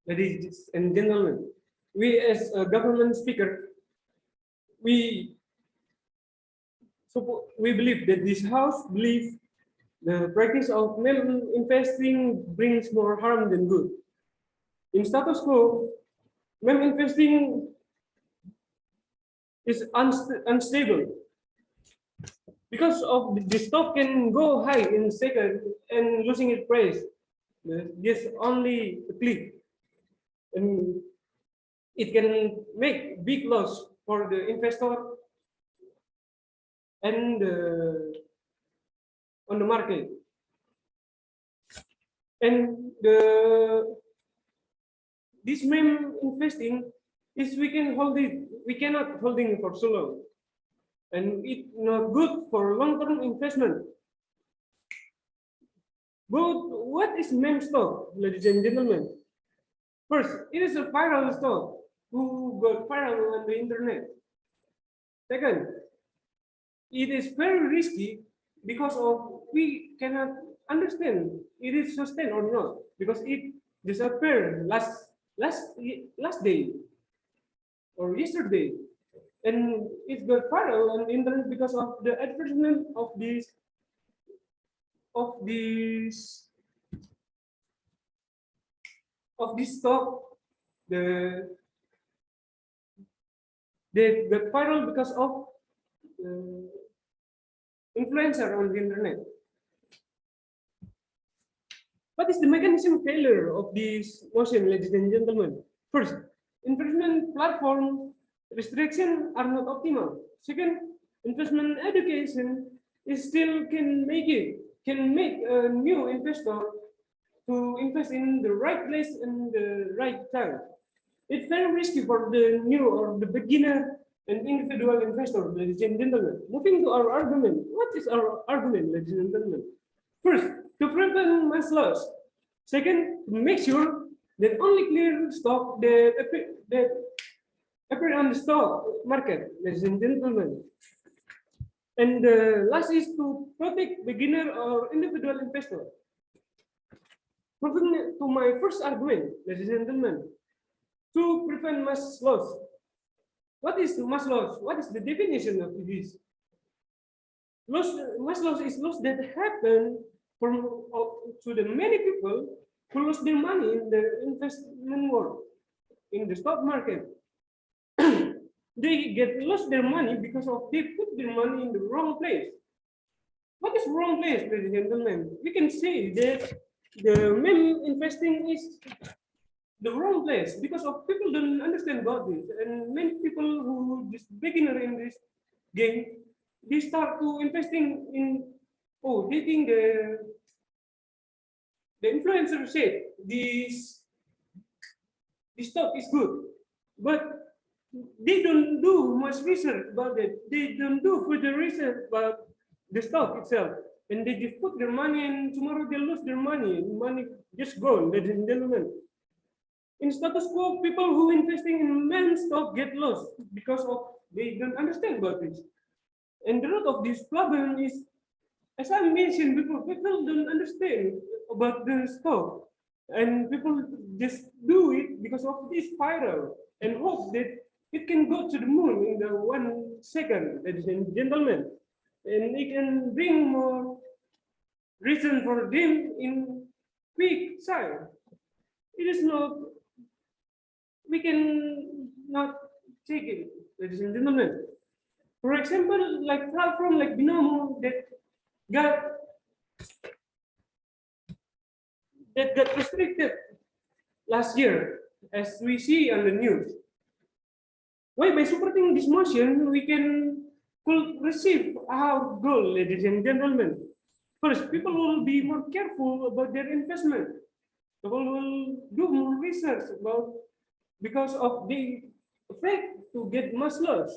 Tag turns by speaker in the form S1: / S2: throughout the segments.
S1: Ladies and gentlemen, we as a government speaker, we we believe that this house believes the practice of investing brings more harm than good. In status quo, investing is unstable because of the stock can go high in a second and losing its price. Just only a click, and it can make big loss for the investor and on the market. And this meme investing is we cannot holding for so long, and it's not good for long-term investment. But what is meme stock, ladies and gentlemen? First, it is a viral stock who got viral on the internet. Second, it is very risky because of we cannot understand it is sustained or not because it disappeared last day or yesterday, and it got viral on the internet because of the advertisement of this stock. They got viral because of influencer on the internet. What is the mechanism failure of this motion, ladies and gentlemen? First, investment platform restrictions are not optimal. Second, investment education is still can make a new investor to invest in the right place and the right time. It's very risky for the new or the beginner and individual investor, ladies and gentlemen. Moving to our argument. What is our argument, ladies and gentlemen? First, to prevent mass loss. Second, to make sure that only clear stock that appear on the stock market, ladies and gentlemen. And the last is to protect beginner or individual investor. Moving to my first argument, ladies and gentlemen, to prevent mass loss. What is mass loss? What is the definition of this? Mass loss is loss that happen to the many people who lose their money in the investment world, in the stock market. They lost their money because of they put their money in the wrong place. What is wrong place, ladies and gentlemen? We can say that the main investing is the wrong place because of people don't understand about this, and many people who just beginner in this game, they start to investing in they think the influencer said this stock is good, but they don't do much research about it. They don't do further research about the stock itself, and they just put their money, and tomorrow they lose their money. Money just gone, ladies and gentlemen. In status quo, people who investing in meme stock get lost because of they don't understand about this. And the root of this problem is, as I mentioned before, people don't understand about the stock, and people just do it because of this viral and hope that it can go to the moon in the 1 second, ladies and gentlemen, and it can bring more reason for them in quick time. It is not. We can not take it, ladies and gentlemen. For example, like platform like Binomo got restricted last year, as we see on the news. Why by supporting this motion we could receive our goal, ladies and gentlemen. First, people will be more careful about their investment. People will do more research about because of the effect to get mass loss.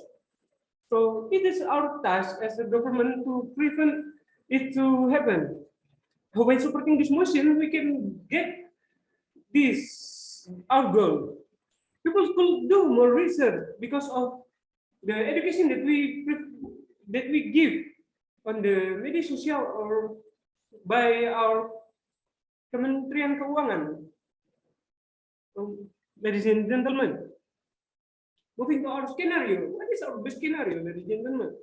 S1: So it is our task as a government to prevent it to happen. By supporting this motion, we can get this our goal. People could do more research because of the education that we give on the media sosial or by our Kementerian Keuangan. ladies and gentlemen. Moving to our scenario. What is our best scenario, ladies and gentlemen?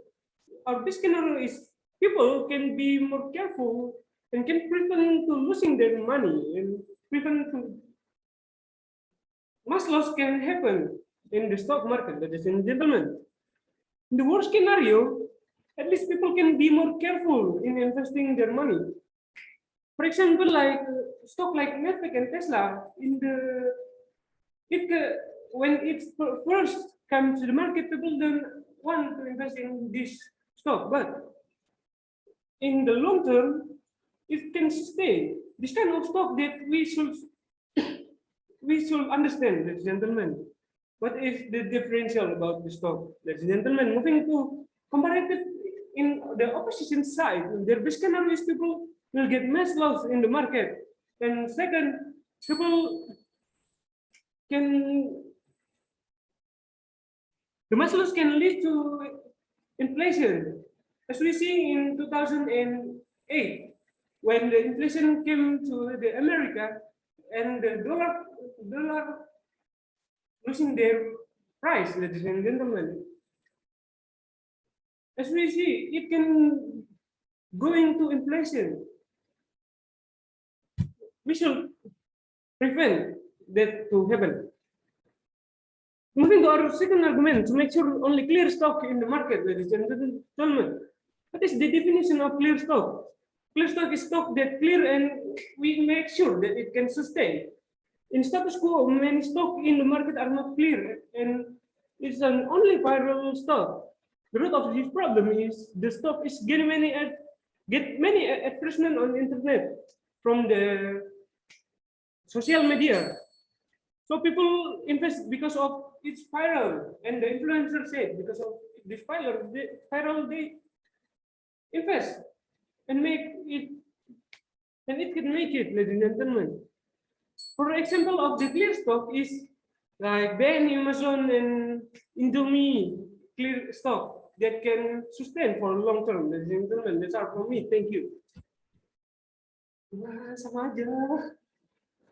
S1: Our best scenario is people can be more careful and can prevent to losing their money and prevent to much loss can happen in the stock market, ladies and gentlemen. In the worst scenario, at least people can be more careful in investing their money. For example, like stock like Netflix and Tesla, when it first comes to the market, people don't want to invest in this stock, but in the long term, it can sustain. This kind of stock that we should understand, ladies and gentlemen. What is the differential about the stock, ladies and gentlemen? Moving to comparative in the opposition side, their best scenario is people will get mass loss in the market. And second, people can the mass loss can lead to inflation, as we see in 2008 when the inflation came to the America and the dollar losing their price, ladies and gentlemen. As we see, it can go into inflation. We should prevent that to happen. Moving to our second argument, to make sure only clear stock in the market, ladies and gentlemen. What is the definition of clear stock? Clear stock is stock that clear and we make sure that it can sustain. In status quo, many stock in the market are not clear and it's an only viral stock. The root of this problem is the stock is getting many advertisement on the internet from the social media. So people invest because of it's viral, and the influencer said because of this viral they invest and make it, and it can make it, ladies and gentlemen. For example of the clear stock is like Ben, Amazon, and Indomie clear stock that can sustain for long term, ladies and gentlemen. That's all from me. Thank you. Wah, sama aja.